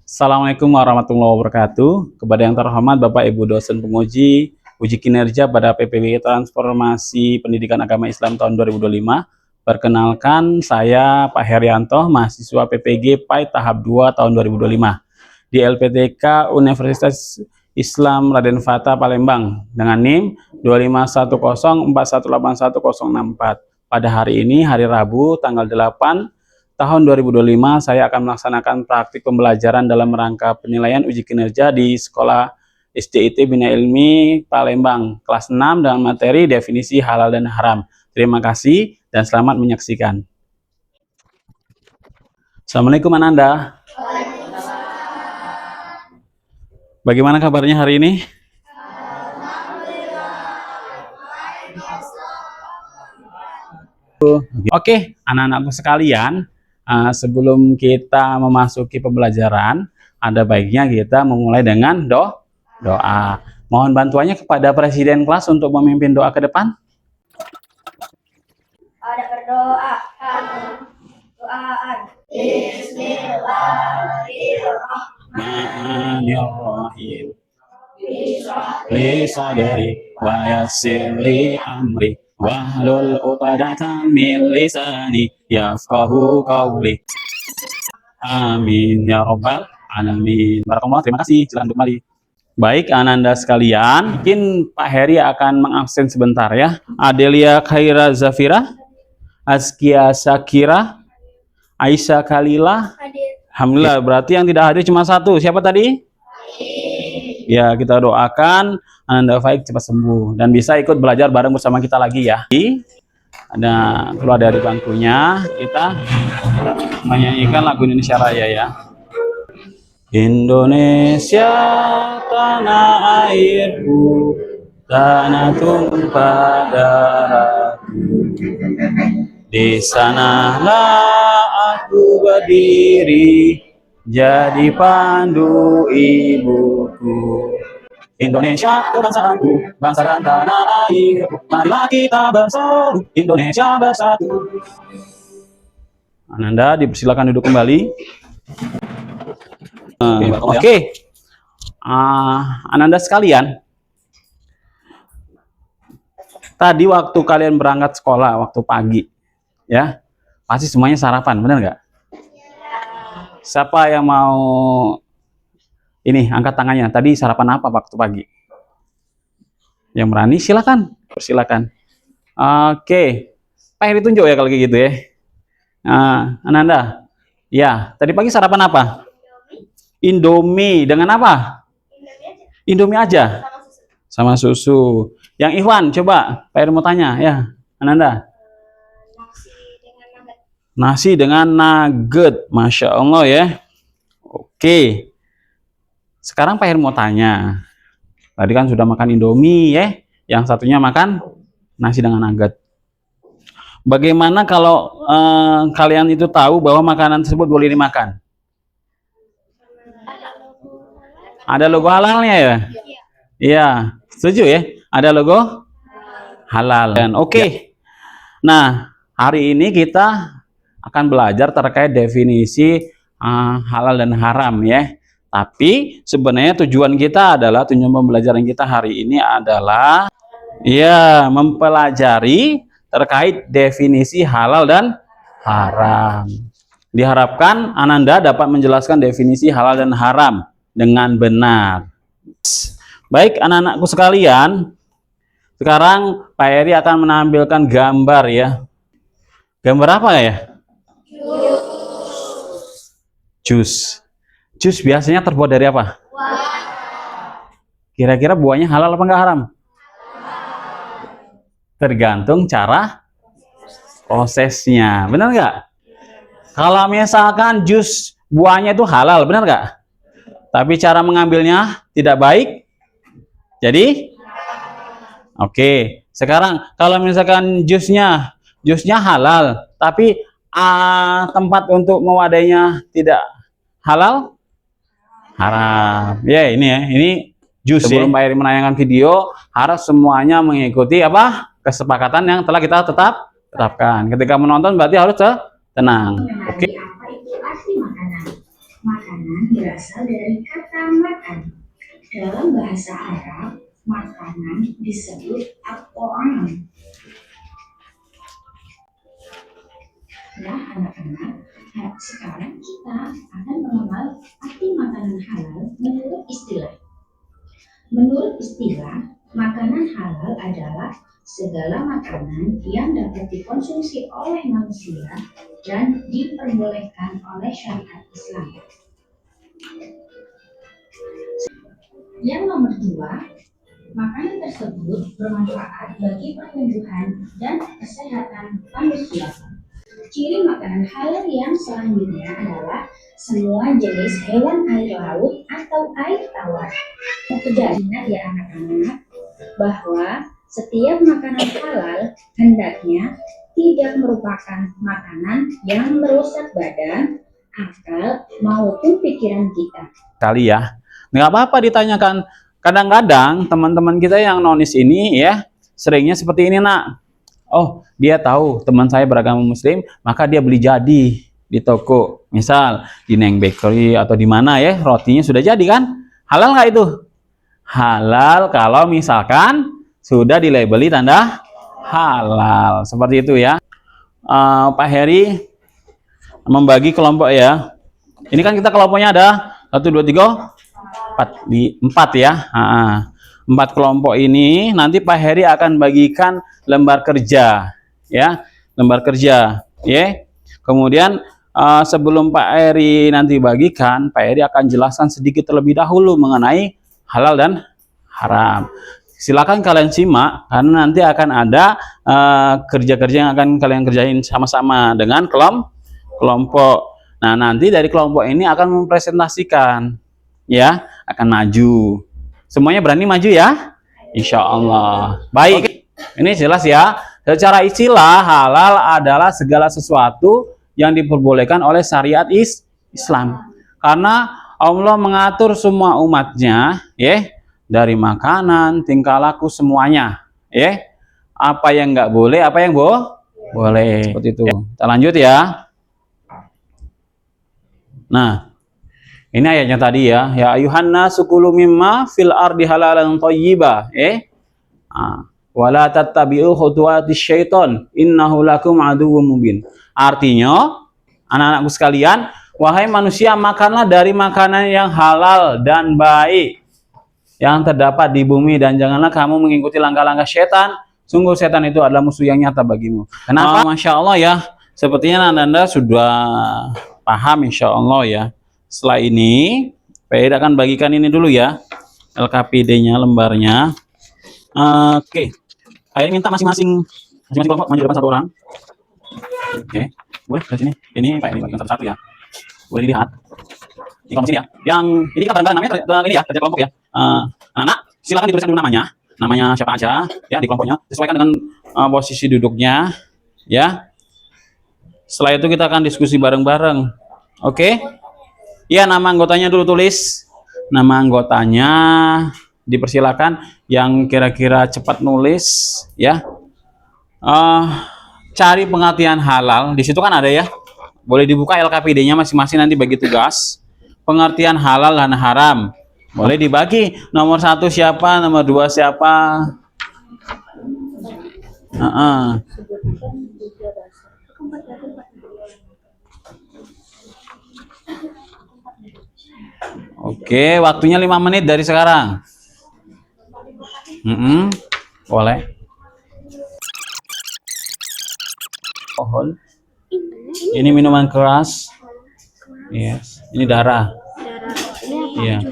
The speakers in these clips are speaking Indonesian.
Assalamualaikum warahmatullahi wabarakatuh. Kepada yang terhormat Bapak Ibu dosen penguji uji kinerja pada PPG Transformasi Pendidikan Agama Islam tahun 2025. Perkenalkan, saya Pak Herianto, mahasiswa PPG PAI tahap 2 tahun 2025 di LPTK Universitas Islam Raden Fata Palembang dengan NIM 25104181064. Pada hari ini, hari Rabu, tanggal 8 tahun 2025, saya akan melaksanakan praktik pembelajaran dalam rangka penilaian uji kinerja di Sekolah SDIT Bina Ilmi Palembang, kelas 6 dengan materi definisi halal dan haram. Terima kasih dan selamat menyaksikan. Assalamualaikum Ananda. Bagaimana kabarnya hari ini? Oke, anak-anakku sekalian, sebelum kita memasuki pembelajaran, ada baiknya kita memulai dengan doa. Mohon bantuannya kepada presiden kelas untuk memimpin doa ke depan. Ada berdoa. Doaan. Bismillahirrahmanirrahim. Li sadri wa yassir li amri wahlul 'uqdatam min lisani yafqahu qawli. Amin ya rabbal alamin. Barakallahu, terima kasih. Silakan kembali. Baik, Ananda sekalian, mungkin Pak Heri akan mengabsen sebentar ya. Adelia Khaira Zafira, Azkia Sakira, Aisyah Khalila. Alhamdulillah, berarti yang tidak hadir cuma satu. Siapa tadi? Ya, kita doakan Ananda Faik cepat sembuh dan bisa ikut belajar bareng bersama kita lagi ya. Ada keluar dari bangkunya, kita menyanyikan lagu Indonesia Raya ya. Indonesia tanah airku, tanah tumpah darahku. Di sanalah aku berdiri, jadi pandu ibuku. Indonesia kebangsaanku, bangsa dan tanah air, marilah kita bersatu, Indonesia bersatu. Ananda dipersilakan duduk kembali. Oke. Ananda sekalian, tadi waktu kalian berangkat sekolah waktu pagi, ya, pasti semuanya sarapan, benar nggak? Siapa yang mau ini angkat tangannya? Tadi sarapan apa waktu pagi? Yang berani silakan, persilakan. Oke, Pak Heri tunjuk ya kalau gitu ya. Ananda, ya, tadi pagi sarapan apa? Indomie dengan apa? Indomie aja. Sama susu. Yang Ikhwan, coba Pak Heri mau tanya ya, Ananda. Nasi dengan nugget, Masya Allah ya. Oke. Sekarang Pak Heri mau tanya. Tadi kan sudah makan Indomie ya. Yang satunya makan nasi dengan nugget. Bagaimana kalau kalian itu tahu bahwa makanan tersebut boleh dimakan? Ada logo halalnya ya? Iya. Setuju ya? Ada logo halal. Dan oke. Nah, hari ini kita akan belajar terkait definisi halal dan haram ya. Tapi sebenarnya tujuan kita adalah, tujuan pembelajaran kita hari ini adalah ya mempelajari terkait definisi halal dan haram. Diharapkan Ananda dapat menjelaskan definisi halal dan haram dengan benar. Baik anak-anakku sekalian, sekarang Pak Heri akan menampilkan gambar ya. Gambar apa ya? Jus. Jus biasanya terbuat dari apa? Kira-kira buahnya halal apa enggak haram? Tergantung cara prosesnya, benar nggak? Kalau misalkan jus buahnya itu halal, benar nggak? Tapi cara mengambilnya tidak baik, jadi oke. Sekarang kalau misalkan jusnya halal, tapi tempat untuk mewadainya tidak halal, haram. Ya ini ya, ini jus. Sebelum Pak Heri menayangkan video, harus semuanya mengikuti apa kesepakatan yang telah kita tetapkan. Ketika menonton berarti harus tenang. Oke. Makanan berasal dari kata makan. Dalam bahasa Arab, makanan disebut at-ta'am. Nah, anak-anak, sekarang kita akan mengenal arti makanan halal menurut istilah. Menurut istilah, makanan halal adalah segala makanan yang dapat dikonsumsi oleh manusia dan diperbolehkan oleh syariat Islam. Yang nomor 2, makanan tersebut bermanfaat bagi pertumbuhan dan kesehatan manusia. Ciri makanan halal yang selanjutnya adalah semua jenis hewan air laut atau air tawar. Jadi ingat ya anak-anak, bahwa setiap makanan halal hendaknya tidak merupakan makanan yang merusak badan, akal, maupun pikiran kita. Kali ya, nggak apa-apa ditanyakan. Kadang-kadang teman-teman kita yang nonis ini ya, seringnya seperti ini nak. Oh, dia tahu teman saya beragama muslim, maka dia beli jadi di toko. Misal di Neng Bakery atau di mana ya, rotinya sudah jadi kan? Halal nggak itu? Halal kalau misalkan sudah dilabeli tanda halal. Seperti itu ya. Pak Heri membagi kelompok ya. Ini kan kita kelompoknya ada 1, 2, 3, 4 ya. 4 kelompok ini nanti Pak Heri akan bagikan lembar kerja ya, lembar kerja ya. Kemudian sebelum Pak Heri nanti bagikan, Pak Heri akan jelaskan sedikit terlebih dahulu mengenai halal dan haram. Silakan kalian simak karena nanti akan ada kerja-kerja yang akan kalian kerjain sama-sama dengan kelompok. Nah, nanti dari kelompok ini akan mempresentasikan ya, akan maju. Semuanya berani maju ya? Insya Allah. Baik. Oke. Ini jelas ya. Secara istilah, halal adalah segala sesuatu yang diperbolehkan oleh syariat Islam. Karena Allah mengatur semua umatnya, ya, dari makanan, tingkah laku semuanya, ya. Apa yang nggak boleh, apa yang boleh. Seperti itu. Kita lanjut ya. Nah, ini ayatnya tadi ya. Ya ayuhan nasu kulu mimma fil ardi halalan thayyiba. Wala tattabi'u khutuwatis syaiton innahu lakum aduwwum mubin. Artinya, anak-anakku sekalian, wahai manusia, makanlah dari makanan yang halal dan baik yang terdapat di bumi dan janganlah kamu mengikuti langkah-langkah setan. Sungguh setan itu adalah musuh yang nyata bagimu. Kenapa? Masya Allah ya. Sepertinya anda sudah paham insya Allah ya. Setelah ini, Pak Ed akan bagikan ini dulu ya, LKPD-nya, lembarnya. Oke, saya minta masing-masing kelompok maju depan 1 orang. Oke, boleh dari sini. Ini Pak Ed bagikan satu-satu ya. Boleh dilihat. Di kelompok sini ya. Yang ini kan barang-barang namanya ini ya, kerja kelompok ya. Anak, silakan dituliskan dulu namanya siapa aja ya di kelompoknya. Sesuaikan dengan posisi duduknya ya. Setelah itu kita akan diskusi bareng-bareng. Oke. Ya, nama anggotanya dulu tulis. Nama anggotanya dipersilakan yang kira-kira cepat nulis ya. Cari pengertian halal. Di situ kan ada ya. Boleh dibuka LKPD-nya masing-masing nanti bagi tugas. Pengertian halal dan haram. Boleh dibagi. Nomor 1 siapa, nomor 2 siapa. Oke, waktunya 5 menit dari sekarang. Boleh. Alkohol. Ini minuman keras. Yes. Ini darah. Iya.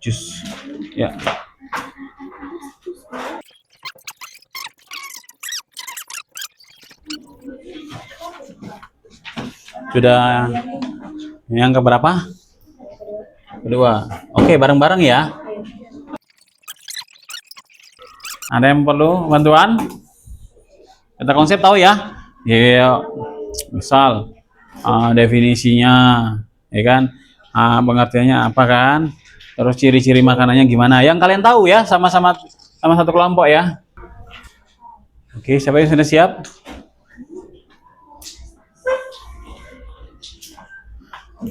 Jus. Ya. Sudah yang keberapa? Kedua. Oke, bareng-bareng ya. Ada yang perlu bantuan? Kita konsep tahu ya. Ya, misal definisinya, ya kan? Pengertiannya apa kan? Terus ciri-ciri makanannya gimana? Yang kalian tahu ya, sama-sama satu kelompok ya. Oke, siapa yang sudah siap?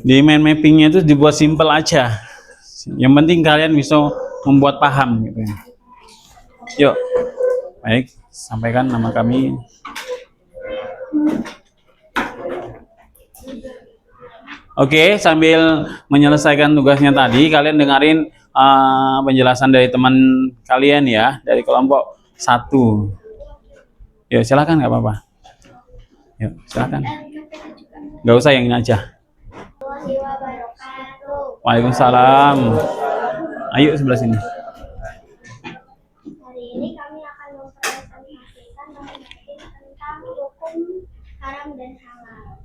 Di mind mappingnya itu dibuat simple aja. Yang penting kalian bisa membuat paham gitu ya. Yuk, baik, sampaikan nama kami. Oke, sambil menyelesaikan tugasnya tadi, kalian dengerin penjelasan dari teman kalian ya, dari kelompok 1. Yuk, silakan, nggak apa-apa. Yuk, silakan. Nggak usah yang ini aja. Waalaikumsalam. Ayo sebelah sini. Hari ini kami akan mempresentasikan materi tentang hukum haram dan halal.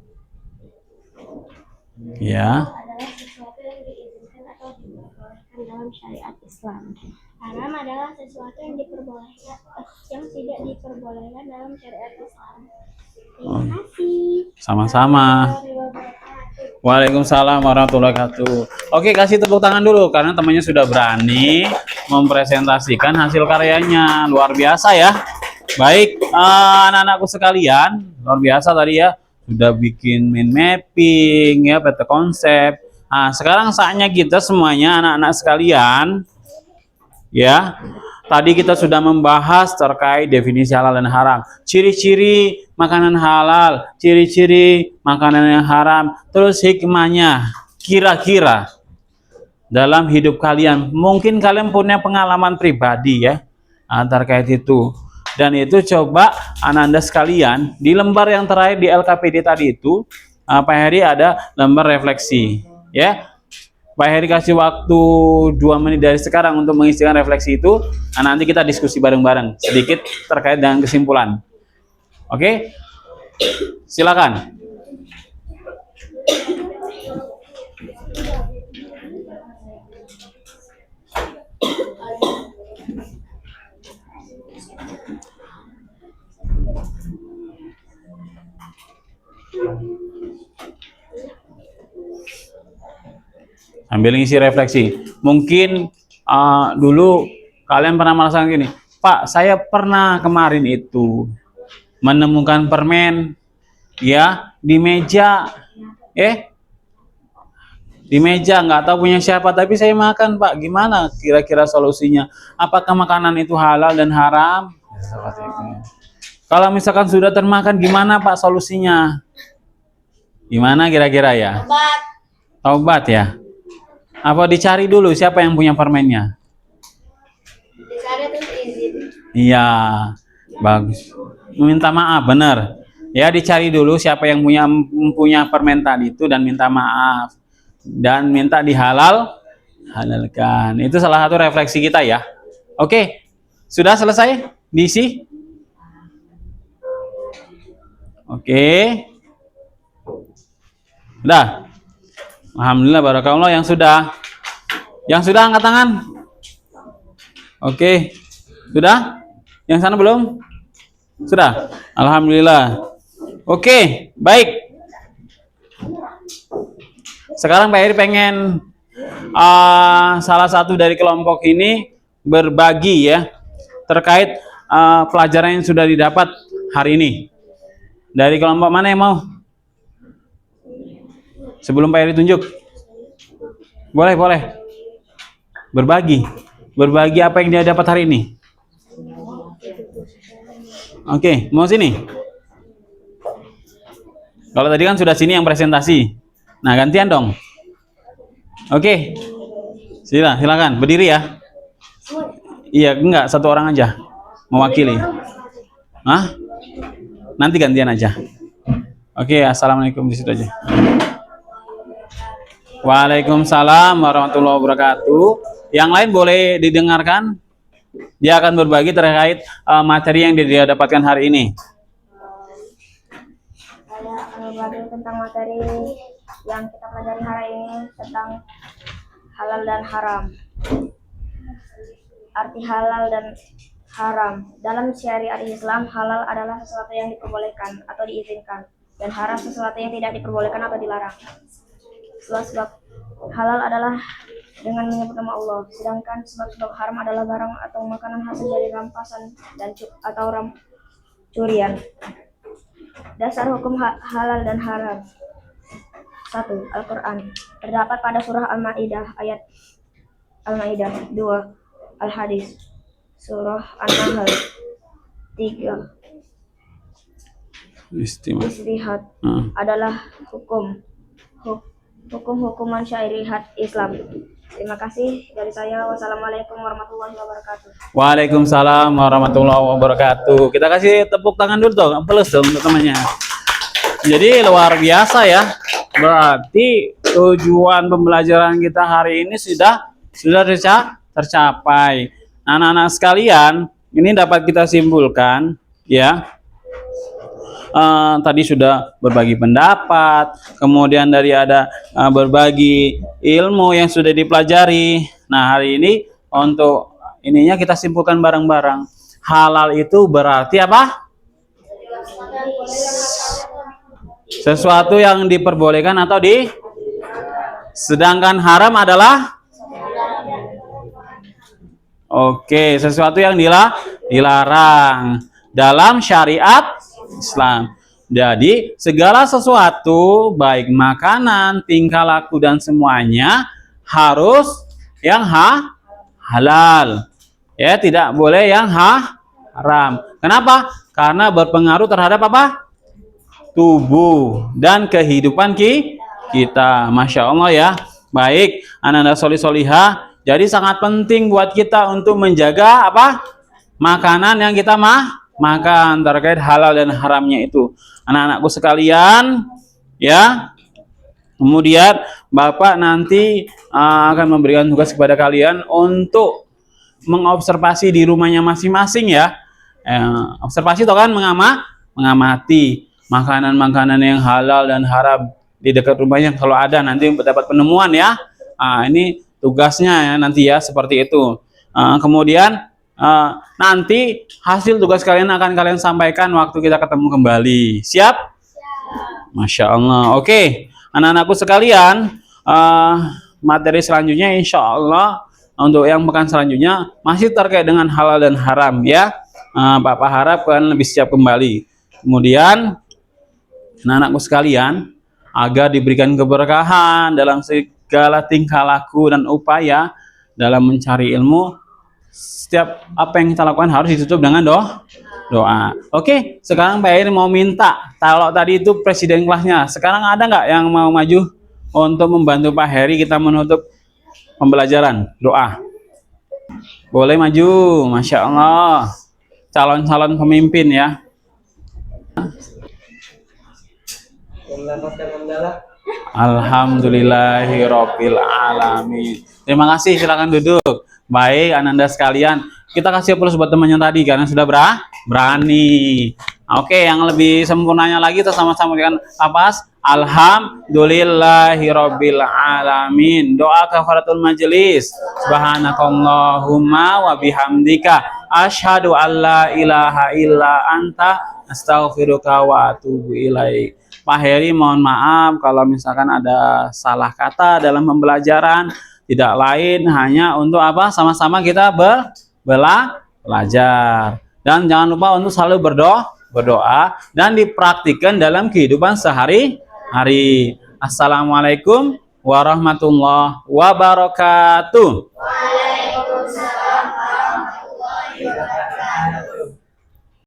Ya. Adalah sesuatu yang diizinkan atau diperbolehkan dalam syariat Islam. Haram adalah sesuatu yang diperbolehkan, yang tidak diperbolehkan dalam syariat Islam. Terima kasih. Sama-sama. Waalaikumsalam warahmatullahi wabarakatuh. Oke, kasih tepuk tangan dulu karena temannya sudah berani mempresentasikan hasil karyanya. Luar biasa ya. Baik, anak-anakku sekalian, luar biasa tadi ya. Sudah bikin mind mapping ya, peta konsep. Nah, sekarang saatnya kita semuanya anak-anak sekalian ya. Tadi kita sudah membahas terkait definisi halal dan haram, ciri-ciri makanan halal, ciri-ciri makanan yang haram, terus hikmahnya. Kira-kira dalam hidup kalian, mungkin kalian punya pengalaman pribadi ya terkait itu. Dan itu coba anak-anak sekalian di lembar yang terakhir di LKPD tadi itu, Pak Heri ada lembar refleksi ya. Pak Heri kasih waktu 2 menit dari sekarang untuk mengisikan refleksi itu. Nah, nanti kita diskusi bareng-bareng sedikit terkait dengan kesimpulan. Oke? Silakan. Sambil ngisi refleksi. Mungkin dulu kalian pernah merasakan gini, Pak, saya pernah kemarin itu menemukan permen ya di meja, di meja nggak tahu punya siapa, tapi saya makan, Pak. Gimana kira-kira solusinya? Apakah makanan itu halal dan haram? Kalau misalkan sudah termakan, gimana Pak solusinya? Gimana kira-kira ya? Taubat ya? Apa dicari dulu siapa yang punya permennya? Dicari terus izin. Iya, bagus. Meminta maaf, benar. Ya, dicari dulu siapa yang punya permen tadi itu dan minta maaf. Dan minta halalkan. Itu salah satu refleksi kita ya. Oke, sudah selesai diisi? Oke. Udah. Alhamdulillah, barakallah yang sudah. Yang sudah angkat tangan. Oke. Sudah? Yang sana belum? Sudah? Alhamdulillah. Oke, baik. Sekarang Pak Heri pengen salah satu dari kelompok ini berbagi ya terkait pelajaran yang sudah didapat hari ini. Dari kelompok mana yang mau? Sebelum Pak Heri tunjuk. Boleh. Berbagi apa yang dia dapat hari ini. Oke, mau sini? Kalau tadi kan sudah sini yang presentasi. Nah, gantian dong. Oke. Silakan, berdiri ya. Iya, enggak, satu orang aja mewakili. Hah? Nanti gantian aja. Oke, assalamualaikum di situ aja. Waalaikumsalam warahmatullahi wabarakatuh. Yang lain boleh didengarkan. Dia akan berbagi terkait materi yang dia dapatkan hari ini. Saya akan berbagi tentang materi yang kita pelajari hari ini tentang halal dan haram. Arti halal dan haram. Dalam syariat Islam, halal adalah sesuatu yang diperbolehkan atau diizinkan, dan haram sesuatu yang tidak diperbolehkan atau dilarang. Sebab halal adalah dengan menyebut nama Allah, sedangkan sebab-sebab haram adalah barang atau makanan hasil dari rampasan dan atau curian. Dasar hukum halal dan haram. 1. Al-Quran. Terdapat pada surah Al-Ma'idah ayat Al-Ma'idah. 2. Al-Hadis. Surah An-Nahl. 3. Istihad adalah hukum-hukuman syariat Islam. Terima kasih dari saya. Wassalamualaikum warahmatullahi wabarakatuh. Waalaikumsalam warahmatullahi wabarakatuh. Kita kasih tepuk tangan dulu dong, plus dong untuk temannya. Jadi luar biasa ya. Berarti tujuan pembelajaran kita hari ini sudah tercapai. Anak-anak sekalian, ini dapat kita simpulkan ya. Tadi sudah berbagi pendapat, kemudian dari ada berbagi ilmu yang sudah dipelajari. Nah, hari ini untuk ininya kita simpulkan bareng-bareng. Halal itu berarti apa? Sesuatu yang diperbolehkan atau sedangkan haram adalah sesuatu yang dilarang dalam syariat Islam. Jadi segala sesuatu baik makanan, tingkah laku dan semuanya harus yang halal. Ya, tidak boleh yang haram. Kenapa? Karena berpengaruh terhadap apa? Tubuh dan kehidupan kita. Masya Allah ya. Baik, anak-anak solih-solihah. Jadi sangat penting buat kita untuk menjaga apa? Makanan yang kita makan, terkait halal dan haramnya itu. Anak-anakku sekalian, ya. Kemudian Bapak nanti akan memberikan tugas kepada kalian untuk mengobservasi di rumahnya masing-masing ya. Observasi itu kan mengamati makanan-makanan yang halal dan haram di dekat rumahnya, kalau ada nanti dapat penemuan ya. Ini tugasnya ya nanti ya, seperti itu. Kemudian nanti hasil tugas kalian akan kalian sampaikan waktu kita ketemu kembali. Siap? Masya Allah. Oke, anak-anakku sekalian, materi selanjutnya insya Allah untuk yang pekan selanjutnya masih terkait dengan halal dan haram ya. Bapak harap kalian lebih siap kembali. Kemudian anak-anakku sekalian, agar diberikan keberkahan dalam segala tingkah laku dan upaya dalam mencari ilmu, setiap apa yang kita lakukan harus ditutup dengan doa. Oke, sekarang Pak Heri mau minta, kalau tadi itu presiden kelasnya, sekarang ada nggak yang mau maju untuk membantu Pak Heri kita menutup pembelajaran? Doa. Boleh maju, Masya Allah. Calon-calon pemimpin ya. Alhamdulillahirabbil alamin. Terima kasih, silakan duduk. Baik, Ananda sekalian, kita kasih plus buat temannya tadi karena sudah berani. Oke, yang lebih sempurnanya lagi kita sama-sama dengan lapas. Alhamdulillahirabbil alamin. Doa kafaratul majelis. Subhanakallahumma wa bihamdika asyhadu alla ilaha illa anta astaghfiruka wa atubu ilaik. Pak Heri mohon maaf kalau misalkan ada salah kata dalam pembelajaran, tidak lain hanya untuk apa? Sama-sama kita belajar. Dan jangan lupa untuk selalu berdoa dan dipraktikkan dalam kehidupan sehari-hari. Assalamualaikum warahmatullahi wabarakatuh.